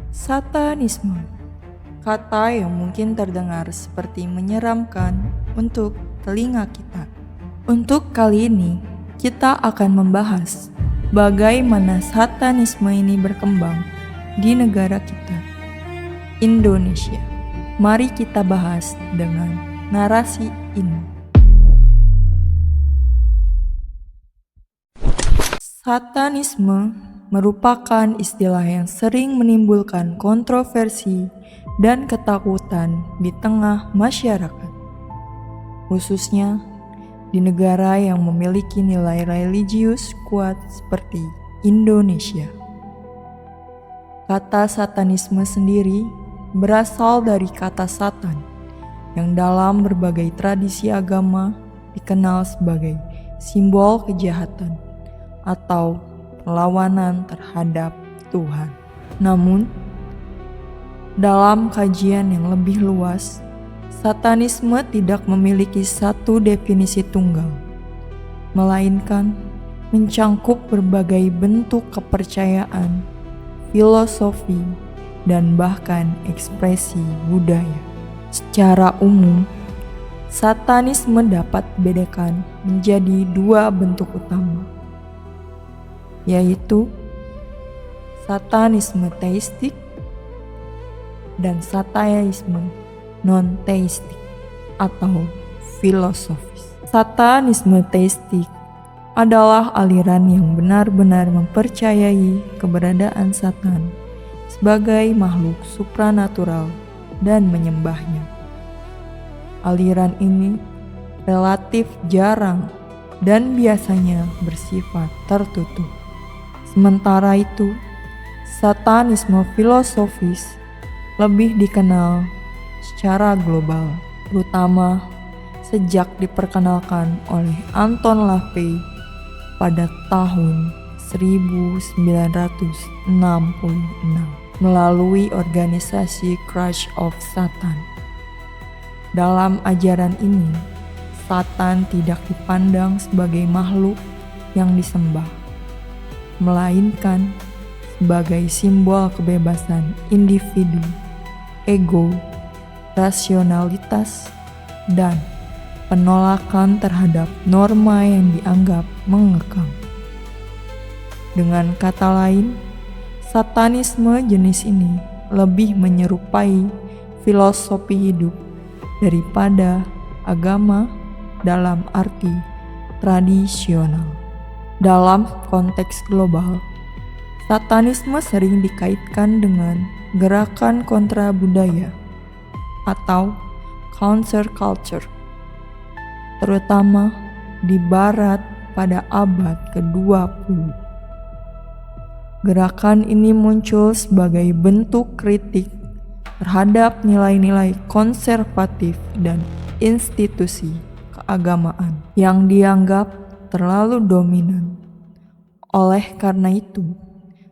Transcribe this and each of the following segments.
Satanisme, kata yang mungkin terdengar seperti menyeramkan untuk telinga kita. Untuk kali ini, kita akan membahas bagaimana Satanisme ini berkembang di negara kita, Indonesia. Mari kita bahas dengan narasi ini. Satanisme merupakan istilah yang sering menimbulkan kontroversi dan ketakutan di tengah masyarakat, khususnya di negara yang memiliki nilai religius kuat seperti Indonesia. Kata Satanisme sendiri berasal dari kata Satan, yang dalam berbagai tradisi agama dikenal sebagai simbol kejahatan atau perlawanan terhadap Tuhan. Namun, dalam kajian yang lebih luas, Satanisme tidak memiliki satu definisi tunggal, melainkan mencangkup berbagai bentuk kepercayaan, filosofi, dan bahkan ekspresi budaya. Secara umum, Satanisme dapat dibedakan menjadi dua bentuk utama, yaitu Satanisme teistik dan Satanisme non-teistik atau filosofis. Satanisme teistik adalah aliran yang benar-benar mempercayai keberadaan Satan sebagai makhluk supranatural dan menyembahnya. Aliran ini relatif jarang dan biasanya bersifat tertutup. Sementara itu, Satanisme filosofis lebih dikenal secara global, terutama sejak diperkenalkan oleh Anton LaVey pada tahun 1966 melalui organisasi Church of Satan. Dalam ajaran ini, Satan tidak dipandang sebagai makhluk yang disembah, melainkan sebagai simbol kebebasan individu, ego, rasionalitas, dan penolakan terhadap norma yang dianggap mengekang. Dengan kata lain, Satanisme jenis ini lebih menyerupai filosofi hidup daripada agama dalam arti tradisional. Dalam konteks global, Satanisme sering dikaitkan dengan gerakan kontra budaya atau counterculture, terutama di Barat pada abad ke-20. Gerakan ini muncul sebagai bentuk kritik terhadap nilai-nilai konservatif dan institusi keagamaan yang dianggap terlalu dominan. Oleh karena itu,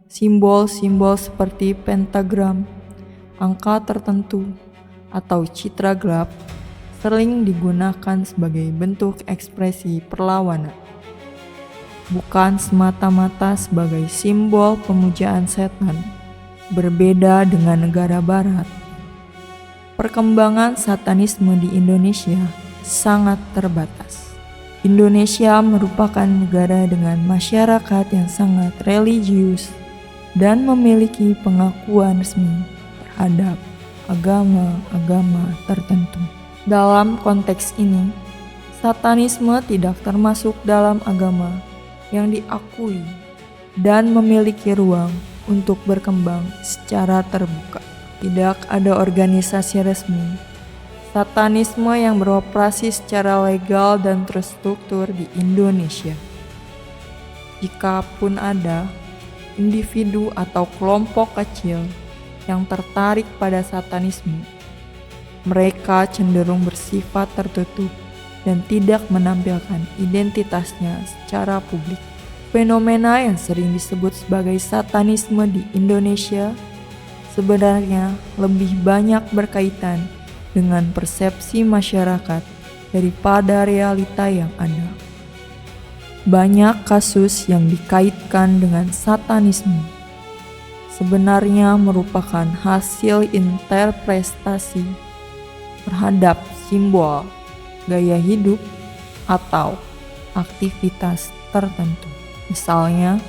simbol-simbol seperti pentagram, angka tertentu, atau citra gelap sering digunakan sebagai bentuk ekspresi perlawanan, bukan semata-mata sebagai simbol pemujaan setan. Berbeda dengan negara barat, perkembangan Satanisme di Indonesia sangat terbatas. Indonesia merupakan negara dengan masyarakat yang sangat religius dan memiliki pengakuan resmi terhadap agama-agama tertentu. Dalam konteks ini, Satanisme tidak termasuk dalam agama yang diakui dan memiliki ruang untuk berkembang secara terbuka. Tidak ada organisasi resmi Satanisme yang beroperasi secara legal dan terstruktur di Indonesia. Jika pun ada individu atau kelompok kecil yang tertarik pada Satanisme, mereka cenderung bersifat tertutup dan tidak menampilkan identitasnya secara publik. Fenomena yang sering disebut sebagai Satanisme di Indonesia sebenarnya lebih banyak berkaitan dengan persepsi masyarakat daripada realita yang ada. Banyak kasus yang dikaitkan dengan Satanisme sebenarnya merupakan hasil interpretasi terhadap simbol, gaya hidup, atau aktivitas tertentu. Misalnya,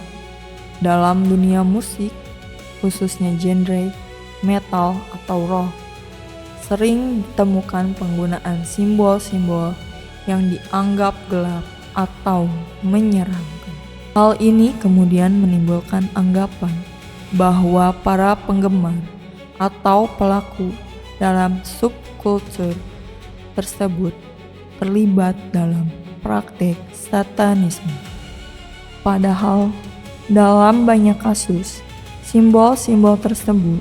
dalam dunia musik, khususnya genre metal atau rock, sering ditemukan penggunaan simbol-simbol yang dianggap gelap atau menyeramkan. Hal ini kemudian menimbulkan anggapan bahwa para penggemar atau pelaku dalam subkultur tersebut terlibat dalam praktek satanisme. Padahal dalam banyak kasus, simbol-simbol tersebut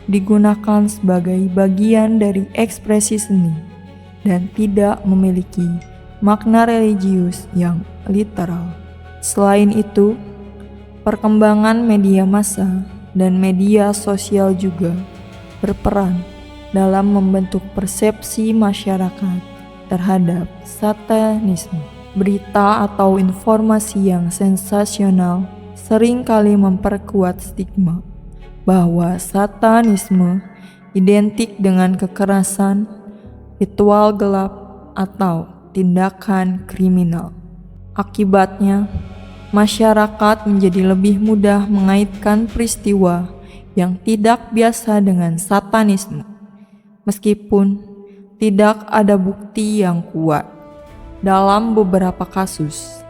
digunakan sebagai bagian dari ekspresi seni dan tidak memiliki makna religius yang literal. Selain itu, perkembangan media massa dan media sosial juga berperan dalam membentuk persepsi masyarakat terhadap satanisme. Berita atau informasi yang sensasional seringkali memperkuat stigma bahwa satanisme identik dengan kekerasan, ritual gelap, atau tindakan kriminal. Akibatnya, masyarakat menjadi lebih mudah mengaitkan peristiwa yang tidak biasa dengan satanisme, meskipun tidak ada bukti yang kuat. Dalam beberapa kasus,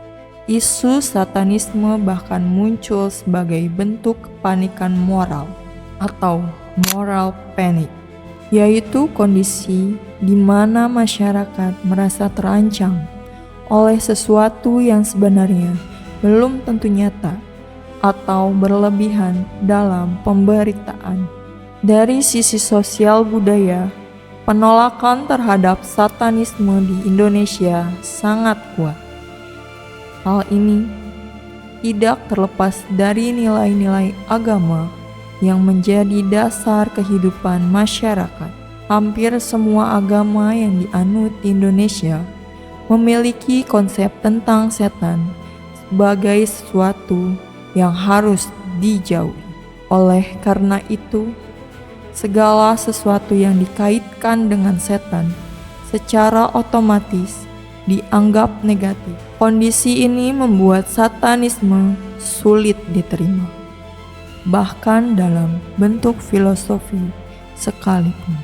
isu satanisme bahkan muncul sebagai bentuk kepanikan moral atau moral panic, yaitu kondisi di mana masyarakat merasa terancam oleh sesuatu yang sebenarnya belum tentu nyata atau berlebihan dalam pemberitaan. Dari sisi sosial budaya, penolakan terhadap satanisme di Indonesia sangat kuat. Hal ini tidak terlepas dari nilai-nilai agama yang menjadi dasar kehidupan masyarakat. Hampir semua agama yang dianut di Indonesia memiliki konsep tentang setan sebagai sesuatu yang harus dijauhi. Oleh karena itu, segala sesuatu yang dikaitkan dengan setan secara otomatis dianggap negatif. Kondisi ini membuat satanisme sulit diterima, bahkan dalam bentuk filosofi sekalipun.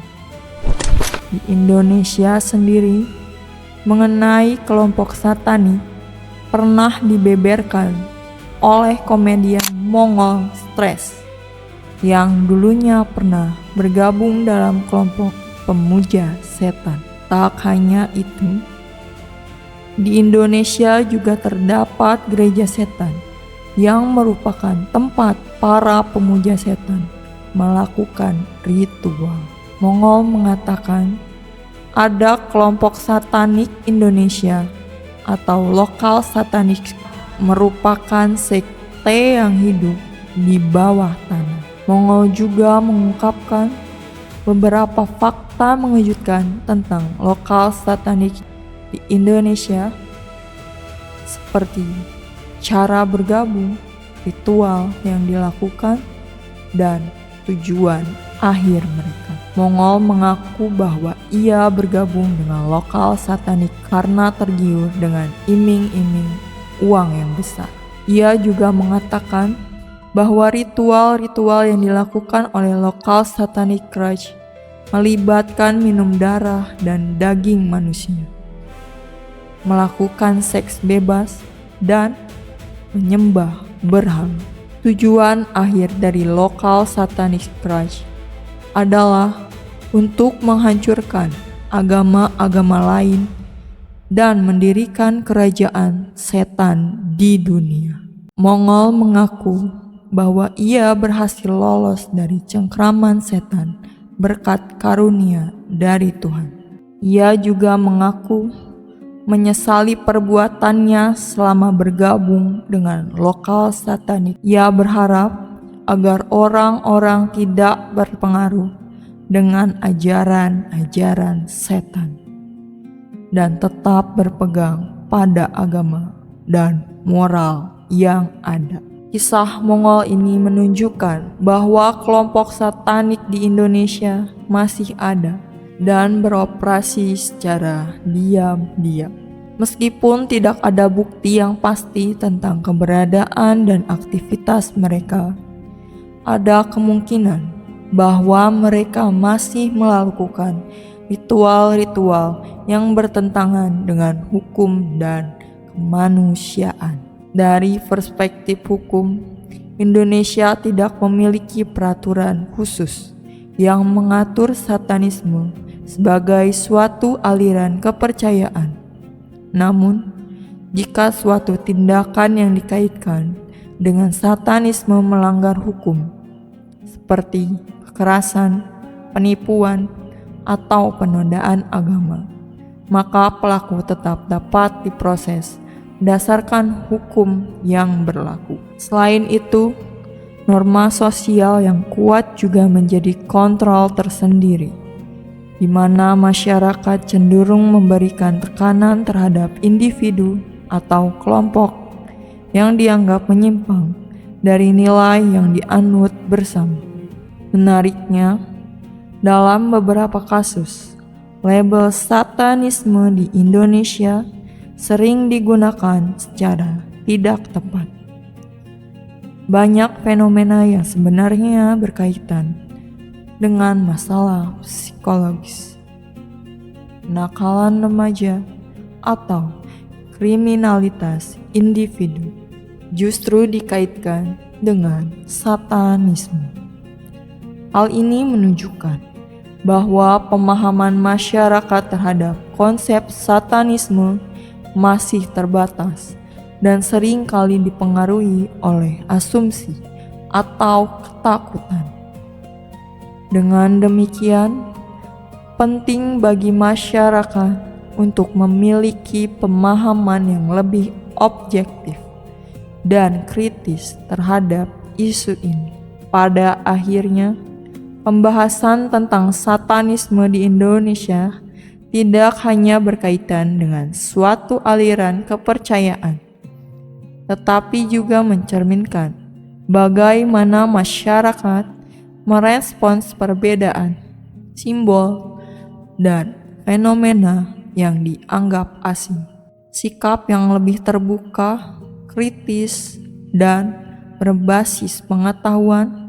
Di Indonesia sendiri, mengenai kelompok satanik pernah dibeberkan oleh komedian Mongol Stress yang dulunya pernah bergabung dalam kelompok pemuja setan. Tak hanya itu, di Indonesia juga terdapat gereja setan yang merupakan tempat para pemuja setan melakukan ritual. Mongol mengatakan ada kelompok satanik Indonesia atau lokal satanik merupakan sekte yang hidup di bawah tanah. Mongol juga mengungkapkan beberapa fakta mengejutkan tentang lokal satanik di Indonesia, seperti cara bergabung, ritual yang dilakukan, dan tujuan akhir mereka. Mongol mengaku bahwa ia bergabung dengan lokal satanik karena tergiur dengan iming-iming uang yang besar. Ia juga mengatakan bahwa ritual-ritual yang dilakukan oleh lokal satanic church melibatkan minum darah dan daging manusia, melakukan seks bebas, dan menyembah berhala. Tujuan akhir dari lokal satanic church adalah untuk menghancurkan agama-agama lain dan mendirikan kerajaan setan di dunia. Mongol mengaku bahwa ia berhasil lolos dari cengkraman setan berkat karunia dari Tuhan. Ia juga mengaku menyesali perbuatannya selama bergabung dengan lokal satanik. Ia berharap agar orang-orang tidak berpengaruh dengan ajaran-ajaran setan dan tetap berpegang pada agama dan moral yang ada. Kisah Mongol ini menunjukkan bahwa kelompok satanik di Indonesia masih ada dan beroperasi secara diam-diam. Meskipun tidak ada bukti yang pasti tentang keberadaan dan aktivitas mereka, ada kemungkinan bahwa mereka masih melakukan ritual-ritual yang bertentangan dengan hukum dan kemanusiaan. Dari perspektif hukum, Indonesia tidak memiliki peraturan khusus yang mengatur satanisme sebagai suatu aliran kepercayaan. Namun, jika suatu tindakan yang dikaitkan dengan satanisme melanggar hukum, seperti kekerasan, penipuan, atau penodaan agama, maka pelaku tetap dapat diproses berdasarkan hukum yang berlaku. Selain itu, norma sosial yang kuat juga menjadi kontrol tersendiri, di mana masyarakat cenderung memberikan tekanan terhadap individu atau kelompok yang dianggap menyimpang dari nilai yang dianut bersama. Menariknya, dalam beberapa kasus, label satanisme di Indonesia sering digunakan secara tidak tepat. Banyak fenomena yang sebenarnya berkaitan dengan masalah psikologis, kenakalan remaja, atau kriminalitas individu justru dikaitkan dengan satanisme. Hal ini menunjukkan bahwa pemahaman masyarakat terhadap konsep satanisme masih terbatas dan sering kali dipengaruhi oleh asumsi atau ketakutan. Dengan demikian, penting bagi masyarakat untuk memiliki pemahaman yang lebih objektif dan kritis terhadap isu ini. Pada akhirnya, pembahasan tentang satanisme di Indonesia tidak hanya berkaitan dengan suatu aliran kepercayaan, tetapi juga mencerminkan bagaimana masyarakat merespons perbedaan, simbol, dan fenomena yang dianggap asing. Sikap yang lebih terbuka, kritis, dan berbasis pengetahuan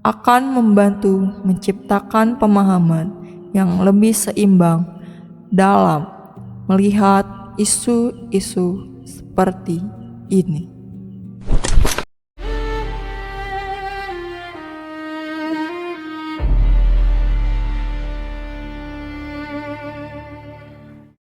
akan membantu menciptakan pemahaman yang lebih seimbang dalam melihat isu-isu seperti ini.